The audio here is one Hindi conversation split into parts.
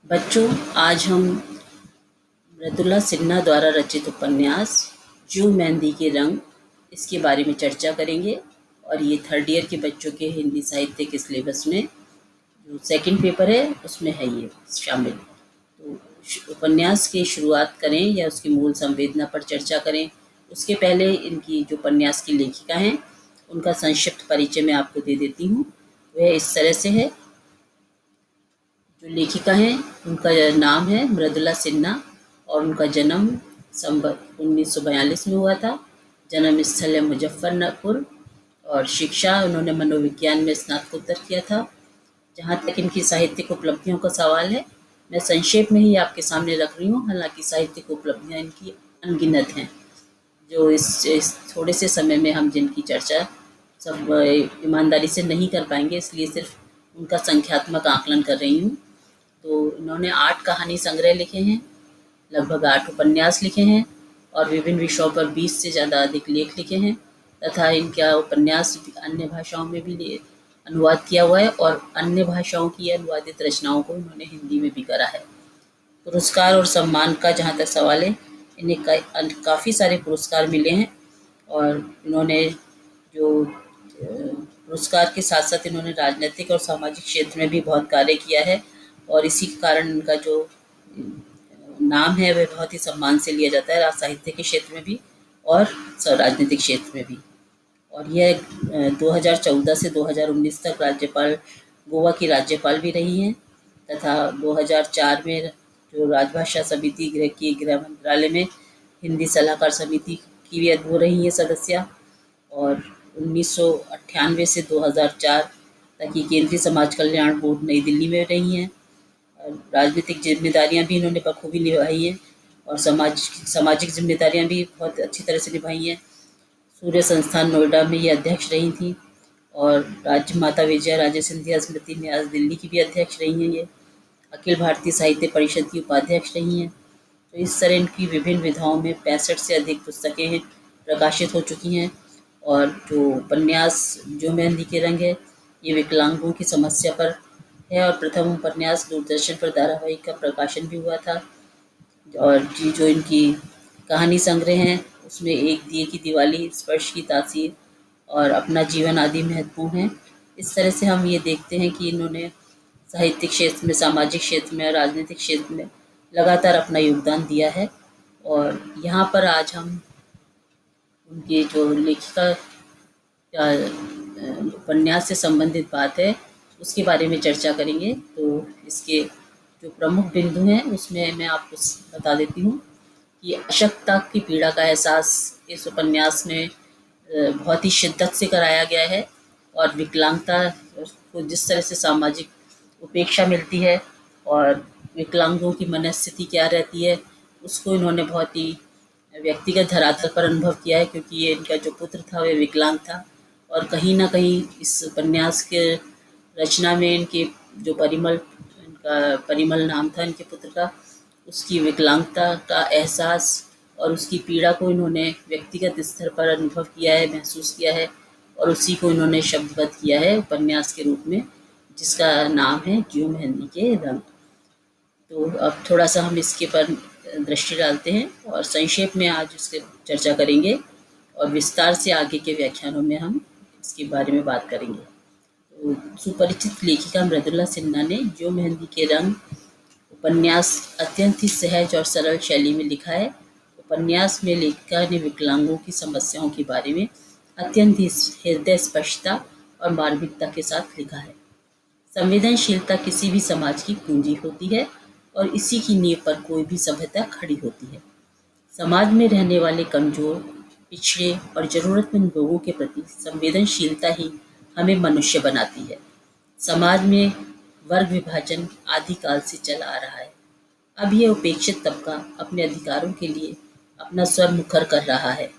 बच्चों, आज हम मृदुला सिन्हा द्वारा रचित उपन्यास ज्यों मेहंदी के रंग इसके बारे में चर्चा करेंगे। और ये थर्ड ईयर के बच्चों के हिंदी साहित्य के सिलेबस में जो सेकंड पेपर है उसमें है ये शामिल। तो उपन्यास की शुरुआत करें या उसकी मूल संवेदना पर चर्चा करें, उसके पहले इनकी जो उपन्यास की लेखिका हैं उनका संक्षिप्त परिचय मैं आपको दे देती हूँ। वह इस तरह से है। जो लेखिका हैं उनका नाम है मृदुला सिन्हा और उनका जन्म संवत 1942 में हुआ था। जन्म स्थल है मुजफ्फरपुर और शिक्षा उन्होंने मनोविज्ञान में स्नातकोत्तर किया था। जहाँ तक इनकी साहित्यिक उपलब्धियों का सवाल है, मैं संक्षेप में ही आपके सामने रख रही हूँ। हालांकि साहित्यिक उपलब्धियाँ इनकी अनगिनत हैं, जो इस थोड़े से समय में हम जिनकी चर्चा सब ईमानदारी से नहीं कर पाएंगे, इसलिए सिर्फ उनका संख्यात्मक आकलन कर रही हूँ। तो इन्होंने 8 कहानी संग्रह लिखे हैं, लगभग 8 उपन्यास लिखे हैं और विभिन्न विषयों पर 20 से ज़्यादा अधिक लेख लिखे हैं तथा इनका उपन्यास अन्य भाषाओं में भी अनुवाद किया हुआ है और अन्य भाषाओं की अनुवादित रचनाओं को इन्होंने हिंदी में भी करा है। पुरस्कार और सम्मान का जहाँ तक सवाल है, इन्हें काफ़ी सारे पुरस्कार मिले हैं और इन्होंने जो पुरस्कार के साथ साथ इन्होंने राजनीतिक और सामाजिक क्षेत्र में भी बहुत कार्य किया है और इसी के कारण इनका जो नाम है वह बहुत ही सम्मान से लिया जाता है, साहित्य के क्षेत्र में भी और राजनीतिक क्षेत्र में भी। और यह 2014 से 2019 तक राज्यपाल, गोवा की राज्यपाल भी रही हैं तथा 2004 में जो राजभाषा समिति गृह मंत्रालय में हिंदी सलाहकार समिति की भी वो रही हैं सदस्य। और 1998 से 2004 तक ये केंद्रीय समाज कल्याण बोर्ड नई दिल्ली में रही हैं। राजनीतिक जिम्मेदारियां भी इन्होंने बखूबी निभाई हैं और सामाजिक जिम्मेदारियां भी बहुत अच्छी तरह से निभाई हैं। सूर्य संस्थान नोएडा में ये अध्यक्ष रही थी और राज्य माता विजया राजे सिंधिया स्मृति न्यास दिल्ली की भी अध्यक्ष रही हैं। ये अखिल भारतीय साहित्य परिषद की उपाध्यक्ष रही हैं। तो इस तरह इनकी विभिन्न विधाओं में 65 से अधिक पुस्तकें प्रकाशित हो चुकी हैं। और जो उपन्यास जो मेहंदी के रंग है, ये विकलांगों की समस्या पर है और प्रथम उपन्यास दूरदर्शन पर धारावाहिक का प्रकाशन भी हुआ था। और जो इनकी कहानी संग्रह हैं उसमें एक दिए की दिवाली, स्पर्श की तासीर और अपना जीवन आदि महत्वपूर्ण हैं। इस तरह से हम ये देखते हैं कि इन्होंने साहित्यिक क्षेत्र में, सामाजिक क्षेत्र में और राजनीतिक क्षेत्र में लगातार अपना योगदान दिया है। और यहाँ पर आज हम उनके जो लेखिका उपन्यास से संबंधित बात है उसके बारे में चर्चा करेंगे। तो इसके जो प्रमुख बिंदु हैं उसमें मैं आपको बता देती हूँ कि अशक्तता की पीड़ा का एहसास इस उपन्यास में बहुत ही शिद्दत से कराया गया है और विकलांगता को जिस तरह से सामाजिक उपेक्षा मिलती है और विकलांगों की मनस्थिति क्या रहती है उसको इन्होंने बहुत ही व्यक्तिगत धरातल पर अनुभव किया है, क्योंकि ये इनका जो पुत्र था वह विकलांग था और कहीं ना कहीं इस उपन्यास के रचना में इनके जो परिमल नाम था इनके पुत्र का, उसकी विकलांगता का एहसास और उसकी पीड़ा को इन्होंने व्यक्तिगत स्तर पर अनुभव किया है, महसूस किया है और उसी को इन्होंने शब्दबद्ध किया है उपन्यास के रूप में, जिसका नाम है ज्यों मेहंदी के रंग। तो अब थोड़ा सा हम इसके पर दृष्टि डालते हैं और संक्षेप में आज इसके चर्चा करेंगे और विस्तार से आगे के व्याख्यानों में हम इसके बारे में बात करेंगे। तो सुपरिचित लेखिका मृदुला सिन्हा ने ज्यों मेहंदी के रंग उपन्यास अत्यंत ही सहज और सरल शैली में लिखा है। उपन्यास में लेखिका ने विकलांगों की समस्याओं के बारे में अत्यंत ही हृदय स्पष्टता और मार्मिकता के साथ लिखा है। संवेदनशीलता किसी भी समाज की पूंजी होती है और इसी की नींव पर कोई भी सभ्यता खड़ी होती है। समाज में रहने वाले कमजोर, पिछड़े और जरूरतमंद लोगों के प्रति संवेदनशीलता ही हमें मनुष्य बनाती है। समाज में वर्ग विभाजन आदिकाल से चला आ रहा है। अब यह उपेक्षित तबका अपने अधिकारों के लिए अपना स्वर मुखर कर रहा है।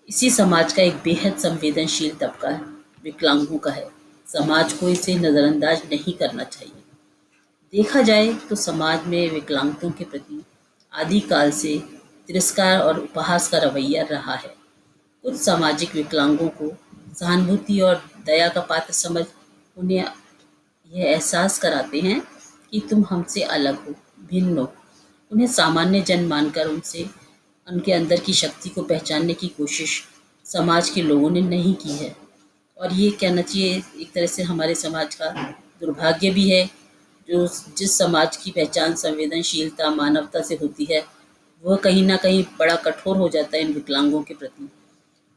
इसी समाज का एक बेहद संवेदनशील तबका विकलांगों का है। समाज को इसे नज़रअंदाज नहीं करना चाहिए। देखा जाए तो समाज में विकलांगों के प्रति आदिकाल से तिरस्कार और उपहास का रवैया रहा है। कुछ सामाजिक विकलांगों को सहानुभूति और दया का पात्र समझ उन्हें यह एहसास कराते हैं कि तुम हमसे अलग हो, भिन्न हो। उन्हें सामान्य जन मानकर उनसे उनके अंदर की शक्ति को पहचानने की कोशिश समाज के लोगों ने नहीं की है। और ये कहना चाहिए एक तरह से हमारे समाज का दुर्भाग्य भी है। जो जिस समाज की पहचान संवेदनशीलता मानवता से होती है, वह कहीं ना कहीं बड़ा कठोर हो जाता है इन विकलांगों के प्रति।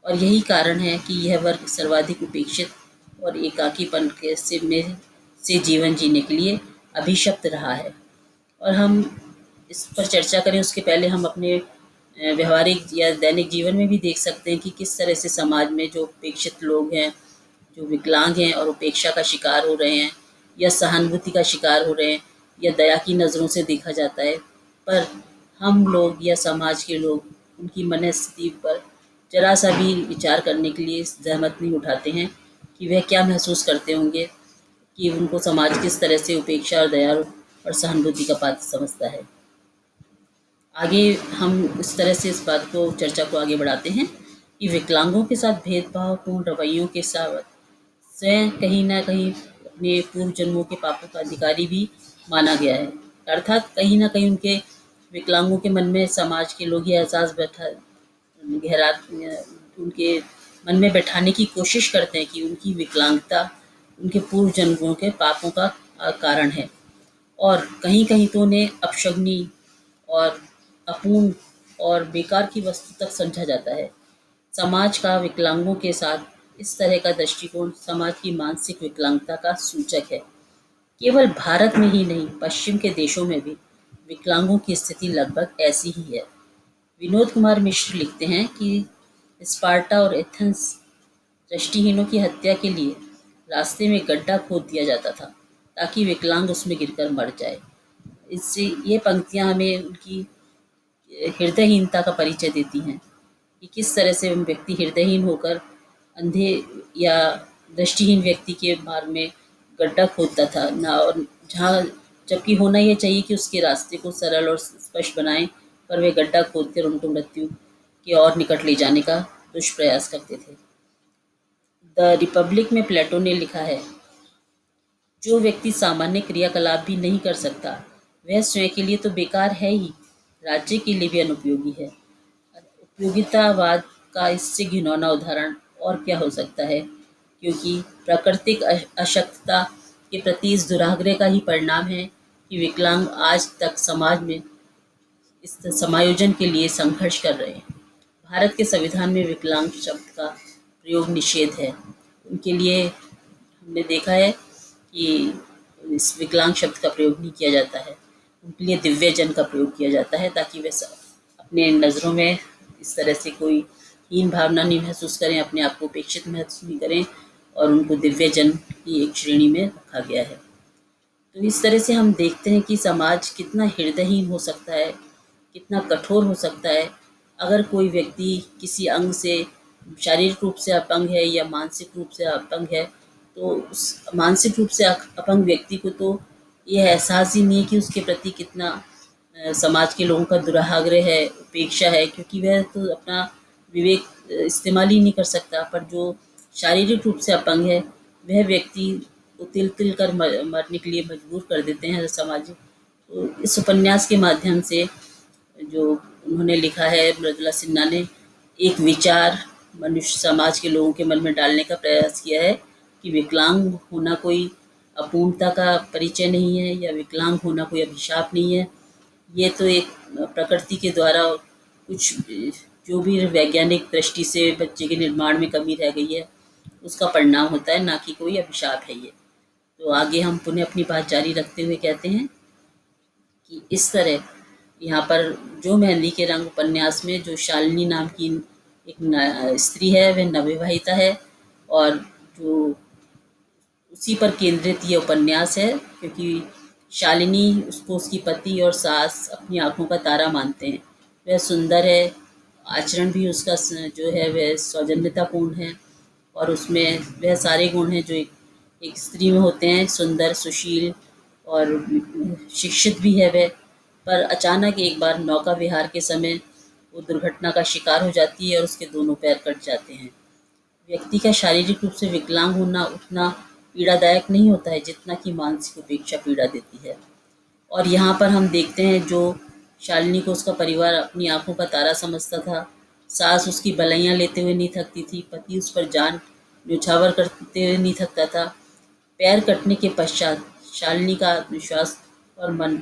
और यही कारण है कि यह वर्ग सर्वाधिक उपेक्षित और एकाकीपन के से जीवन जीने के लिए अभिशप्त रहा है। और हम इस पर चर्चा करें उसके पहले हम अपने व्यवहारिक या दैनिक जीवन में भी देख सकते हैं कि किस तरह से समाज में जो उपेक्षित लोग हैं, जो विकलांग हैं और उपेक्षा का शिकार हो रहे हैं, या सहानुभूति का शिकार हो रहे हैं, या दया की नज़रों से देखा जाता है, पर हम लोग या समाज के लोग उनकी मनस्थिति पर जरा सा भी विचार करने के लिए जहमत नहीं उठाते हैं कि वह क्या महसूस करते होंगे, कि उनको समाज किस तरह से उपेक्षा और दया और सहानुभूति का पात्र समझता है। आगे हम इस तरह से इस बात को चर्चा को आगे बढ़ाते हैं कि विकलांगों के साथ भेदभावपूर्ण रवैयों के साथ स्वयं कहीं ना कहीं अपने पूर्व जन्मों के पापों का अधिकारी भी माना गया है। अर्थात कहीं ना कहीं उनके विकलांगों के मन में समाज के लोग ये एहसास बैठा गहरा उनके मन में बैठाने की कोशिश करते हैं कि उनकी विकलांगता उनके पूर्व जन्मों के पापों का कारण है। और कहीं कहीं तो उन्हें अपशगुनी और अपूर्ण और बेकार की वस्तु तक समझा जाता है। समाज का विकलांगों के साथ इस तरह का दृष्टिकोण समाज की मानसिक विकलांगता का सूचक है। केवल भारत में ही नहीं, पश्चिम के देशों में भी विकलांगों की स्थिति लगभग ऐसी ही है। विनोद कुमार मिश्र लिखते हैं कि स्पार्टा और एथेंस दृष्टिहीनों की हत्या के लिए रास्ते में गड्ढा खोद दिया जाता था ताकि विकलांग उसमें गिरकर मर जाए। इससे ये पंक्तियां हमें उनकी हृदयहीनता का परिचय देती हैं कि किस तरह से व्यक्ति हृदयहीन होकर अंधे या दृष्टिहीन व्यक्ति के मार्ग में गड्ढा खोदता था ना, और जहाँ जबकि होना यह चाहिए कि उसके रास्ते को सरल और स्पष्ट बनाएं, पर वे गड्ढा खोदकर उनको मृत्यु के और निकट ले जाने का दुष्प्रयास करते थे। द रिपब्लिक में प्लेटो ने लिखा है, जो व्यक्ति सामान्य क्रियाकलाप भी नहीं कर सकता वह स्वयं के लिए तो बेकार है ही, राज्य के लिए भी अनुपयोगी है। उपयोगितावाद का इससे घिनौना उदाहरण और क्या हो सकता है, क्योंकि प्राकृतिक अशक्तता के प्रति इस दुराग्रह का ही परिणाम है कि विकलांग आज तक समाज में इस समायोजन के लिए संघर्ष कर रहे हैं। भारत के संविधान में विकलांग शब्द का प्रयोग निषेध है। उनके लिए हमने देखा है कि इस विकलांग शब्द का प्रयोग नहीं किया जाता है। उनके लिए दिव्यजन का प्रयोग किया जाता है ताकि वे अपने नज़रों में इस तरह से कोई हीन भावना नहीं महसूस करें, अपने आप को उपेक्षित महसूस नहीं करें, और उनको दिव्यजन की एक श्रेणी में रखा गया है। तो इस तरह से हम देखते हैं कि समाज कितना हृदयहीन हो सकता है, कितना कठोर हो सकता है। अगर कोई व्यक्ति किसी अंग से शारीरिक रूप से अपंग है या मानसिक रूप से अपंग है, तो उस मानसिक रूप से अपंग व्यक्ति को तो यह एहसास ही नहीं है कि उसके प्रति कितना समाज के लोगों का दुराग्रह है, उपेक्षा है, क्योंकि वह तो अपना विवेक इस्तेमाल ही नहीं कर सकता। पर जो शारीरिक रूप से अपंग है, वह व्यक्ति को तिल तिल कर मरने के लिए मजबूर कर देते हैं सामाजिक। तो इस उपन्यास के माध्यम से जो उन्होंने लिखा है, मृदुला सिन्हा ने एक विचार मनुष्य समाज के लोगों के मन में डालने का प्रयास किया है कि विकलांग होना कोई अपूर्णता का परिचय नहीं है, या विकलांग होना कोई अभिशाप नहीं है। ये तो एक प्रकृति के द्वारा कुछ जो भी वैज्ञानिक दृष्टि से बच्चे के निर्माण में कमी रह गई है उसका परिणाम होता है, ना कि कोई अभिशाप है ये। तो आगे हम पुनः अपनी बात जारी रखते हुए कहते हैं कि इस तरह यहाँ पर जो मेहंदी के रंग उपन्यास में जो शालिनी नाम की एक स्त्री है, वह नवविवाहिता है, और जो उसी पर केंद्रित ये उपन्यास है, क्योंकि शालिनी उसको उसकी पति और सास अपनी आंखों का तारा मानते हैं। वह सुंदर है, आचरण भी उसका जो है वह सौजन्यतापूर्ण है, और उसमें वह सारे गुण हैं जो एक स्त्री में होते हैं, सुंदर, सुशील और शिक्षित भी है वह। पर अचानक एक बार नौका विहार के समय वो दुर्घटना का शिकार हो जाती है और उसके दोनों पैर कट जाते हैं। व्यक्ति का शारीरिक रूप से विकलांग होना उतना पीड़ादायक नहीं होता है जितना कि मानसिक उपेक्षा पीड़ा देती है। और यहाँ पर हम देखते हैं जो शालिनी को उसका परिवार अपनी आंखों का तारा समझता था, सास उसकी बलैयाँ लेते हुए नहीं थकती थी, पति उस पर जान न्योछावर करते हुए नहीं थकता था। पैर कटने के पश्चात शालिनी का आत्मविश्वास और मन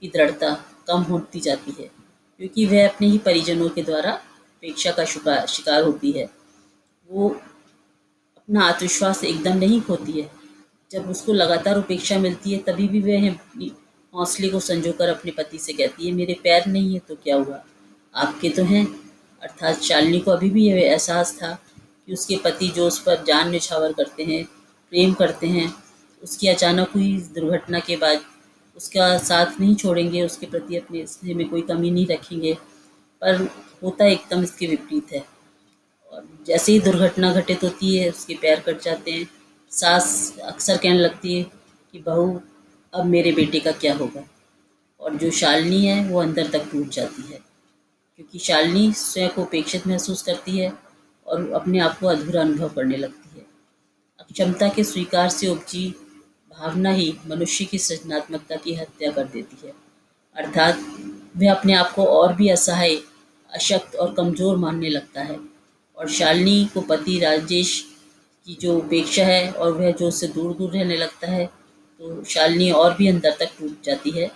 की दृढ़ता कम होती जाती है, क्योंकि वह अपने ही परिजनों के द्वारा उपेक्षा का शिकार होती है। वो अपना आत्मविश्वास एकदम नहीं खोती है। जब उसको लगातार उपेक्षा मिलती है तभी भी वह अपनी हौसले को संजोकर अपने पति से कहती है, मेरे पैर नहीं है तो क्या हुआ, आपके तो हैं। अर्थात शालिनी को अभी भी यह एहसास था कि उसके पति जो उस पर जान न्यौछावर करते हैं, प्रेम करते हैं, उसकी अचानक हुई इस दुर्घटना के बाद उसका साथ नहीं छोड़ेंगे, उसके प्रति अपने स्नेह में कोई कमी नहीं रखेंगे। पर होता एकदम इसके विपरीत है। और जैसे ही दुर्घटना घटित होती है उसके पैर कट जाते हैं। सास अक्सर कहने लगती है कि बहू अब मेरे बेटे का क्या होगा। और जो शालिनी है वो अंदर तक टूट जाती है, क्योंकि शालिनी स्वयं को उपेक्षित महसूस करती है और अपने आप को अधूरा अनुभव करने लगती है। अक्षमता के स्वीकार से उपजी भावना ही मनुष्य की सृजनात्मकता की हत्या कर देती है। अर्थात वह अपने आप को और भी असहाय, अशक्त और कमज़ोर मानने लगता है। और शालिनी को पति राजेश की जो उपेक्षा है और वह जो उससे दूर दूर रहने लगता है, तो शालिनी और भी अंदर तक टूट जाती है।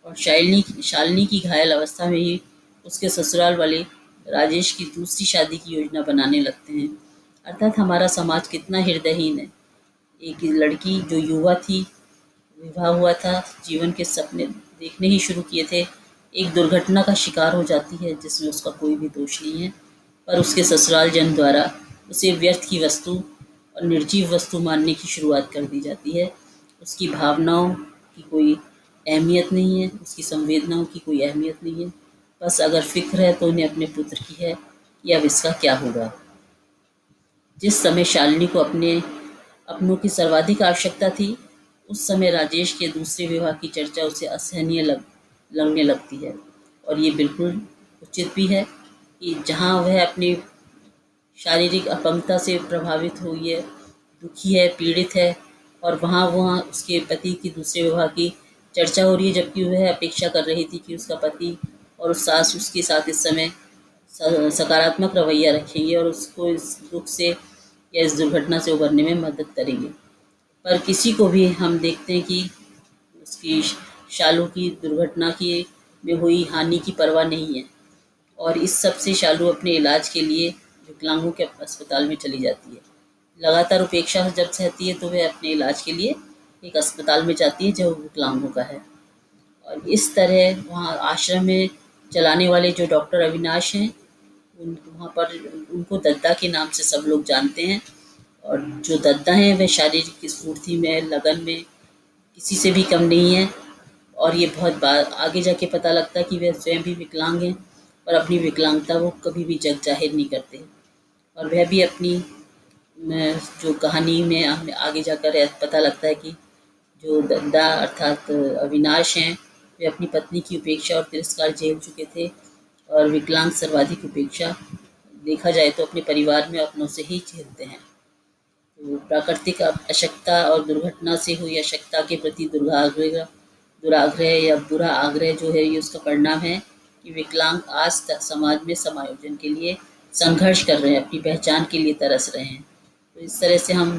और शालिनी शालिनी की घायल अवस्था में ही उसके ससुराल वाले राजेश की दूसरी शादी की योजना बनाने लगते हैं। अर्थात हमारा समाज कितना हृदयहीन है। एक लड़की जो युवा थी, विवाह हुआ था, जीवन के सपने देखने ही शुरू किए थे, एक दुर्घटना का शिकार हो जाती है जिसमें उसका कोई भी दोष नहीं है, पर उसके ससुराल जन द्वारा उसे व्यर्थ की वस्तु और निर्जीव वस्तु मानने की शुरुआत कर दी जाती है। उसकी भावनाओं की कोई अहमियत नहीं है, उसकी संवेदनाओं की कोई अहमियत नहीं है। बस अगर फ़िक्र है तो उन्हें अपने पुत्र की है कि अब इसका क्या होगा। जिस समय शालिनी को अपनों की सर्वाधिक आवश्यकता थी, उस समय राजेश के दूसरे विवाह की चर्चा उसे असहनीय लगने लगती है। और ये बिल्कुल उचित भी है कि जहाँ वह अपनी शारीरिक अपंगता से प्रभावित हुई है, दुखी है, पीड़ित है, और वहाँ उसके पति की दूसरे विवाह की चर्चा हो रही है, जबकि वह अपेक्षा कर रही थी कि उसका पति और उस सास उसके साथ इस समय सकारात्मक रवैया रखेंगे और उसको इस दुख से या इस दुर्घटना से उबरने में मदद करेंगे। पर किसी को भी हम देखते हैं कि उसकी शालू की दुर्घटना की में हुई हानि की परवाह नहीं है, और इस सब से शालू अपने इलाज के लिए विकलांगों के अस्पताल में चली जाती है। लगातार उपेक्षा जब सहती है तो वह अपने इलाज के लिए एक अस्पताल में जाती है जो विकलांगों का है। और इस तरह वहाँ आश्रम में चलाने वाले जो डॉक्टर अविनाश हैं, वहाँ पर उनको दद्दा के नाम से सब लोग जानते हैं। और जो दद्दा हैं वह शारीरिक स्फूर्ति में, लगन में किसी से भी कम नहीं है। और ये बहुत बार आगे जाके पता लगता है कि वह स्वयं भी विकलांग हैं, और अपनी विकलांगता वो कभी भी जग जाहिर नहीं करते। और वह भी अपनी जो कहानी में हमें आगे जाकर पता लगता है कि जो दद्दा अर्थात अविनाश हैं, वे अपनी पत्नी की उपेक्षा और तिरस्कार झेल चुके थे। और विकलांग सर्वाधिक उपेक्षा देखा जाए तो अपने परिवार में अपनों से ही झेलते हैं। तो प्राकृतिक अशक्तता और दुर्घटना से हुई अशक्तता के प्रति दुराग्रह या बुरा आग्रह जो है, ये उसका परिणाम है कि विकलांग आज तक समाज में समायोजन के लिए संघर्ष कर रहे हैं, अपनी पहचान के लिए तरस रहे हैं। तो इस तरह से हम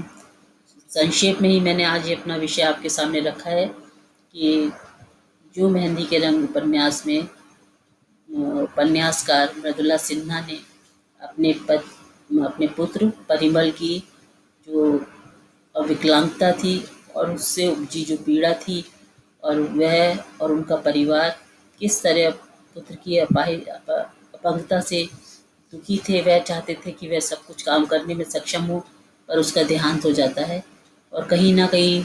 संक्षेप में ही मैंने आज ये अपना विषय आपके सामने रखा है कि जो मेहंदी के रंग उपन्यास में उपन्यासकार मृदुला सिन्हा ने अपने पुत्र परिमल की जो विकलांगता थी और उससे उपजी जो पीड़ा थी, और वह और उनका परिवार किस तरह पुत्र की अपंगता से दुखी थे। वह चाहते थे कि वह सब कुछ काम करने में सक्षम हो, पर उसका देहांत हो जाता है। और कहीं ना कहीं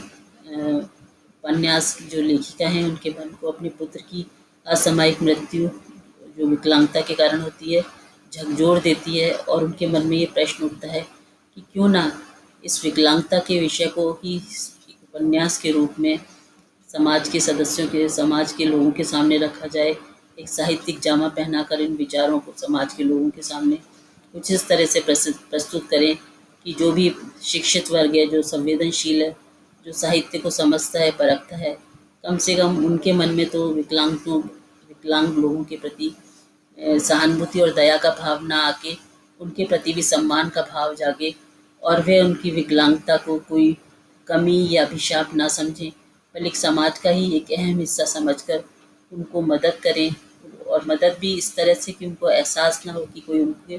उपन्यास की जो लेखिका हैं उनके मन को अपने पुत्र की असामयिक मृत्यु जो विकलांगता के कारण होती है झकझोर देती है, और उनके मन में ये प्रश्न उठता है कि क्यों ना इस विकलांगता के विषय को ही एक उपन्यास के रूप में समाज के लोगों के सामने रखा जाए। एक साहित्यिक जामा पहनाकर इन विचारों को समाज के लोगों के सामने कुछ इस तरह से प्रस्तुत करें कि जो भी शिक्षित वर्ग है, जो संवेदनशील है, जो साहित्य को समझता है, परखता है, कम से कम उनके मन में तो विकलांग लोगों के प्रति सहानुभूति और दया का भाव ना आके उनके प्रति भी सम्मान का भाव जागे और वे उनकी विकलांगता को कोई कमी या अभिशाप ना समझें, बल्कि समाज का ही एक अहम हिस्सा समझकर उनको मदद करें। और मदद भी इस तरह से कि उनको एहसास ना हो कि कोई उनके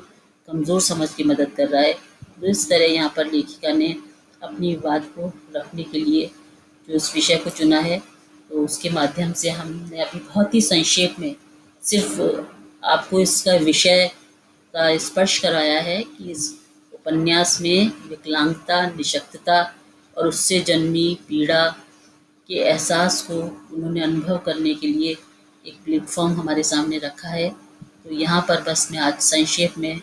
कमज़ोर समझ के मदद कर रहा है। तो इस तरह यहाँ पर लेखिका ने अपनी बात को रखने के लिए जो इस विषय को चुना है, तो उसके माध्यम से हमने अभी बहुत ही संक्षेप में सिर्फ आपको इसका विषय का स्पर्श कराया है कि इस उपन्यास में विकलांगता, निःशक्तता और उससे जन्मी पीड़ा के एहसास को उन्होंने अनुभव करने के लिए एक प्लेटफॉर्म हमारे सामने रखा है। तो यहाँ पर बस मैं आज संक्षेप में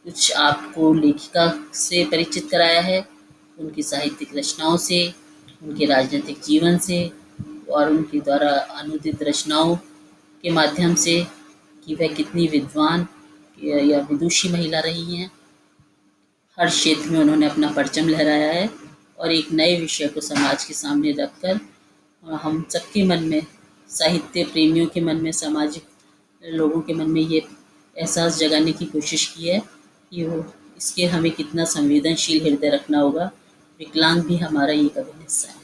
कुछ आपको लेखिका से परिचित कराया है, उनकी साहित्यिक रचनाओं से, उनके राजनीतिक जीवन से और उनके द्वारा अनुदित रचनाओं के माध्यम से कि वह कितनी विद्वान या विदुषी महिला रही हैं। हर क्षेत्र में उन्होंने अपना परचम लहराया है और एक नए विषय को समाज के सामने रखकर हम सबके मन में, साहित्य प्रेमियों के मन में, सामाजिक लोगों के मन में ये एहसास जगाने की कोशिश की है कि वो इसके हमें कितना संवेदनशील हृदय रखना होगा। विकलांग भी हमारा ही एक अभिन्न हिस्सा है।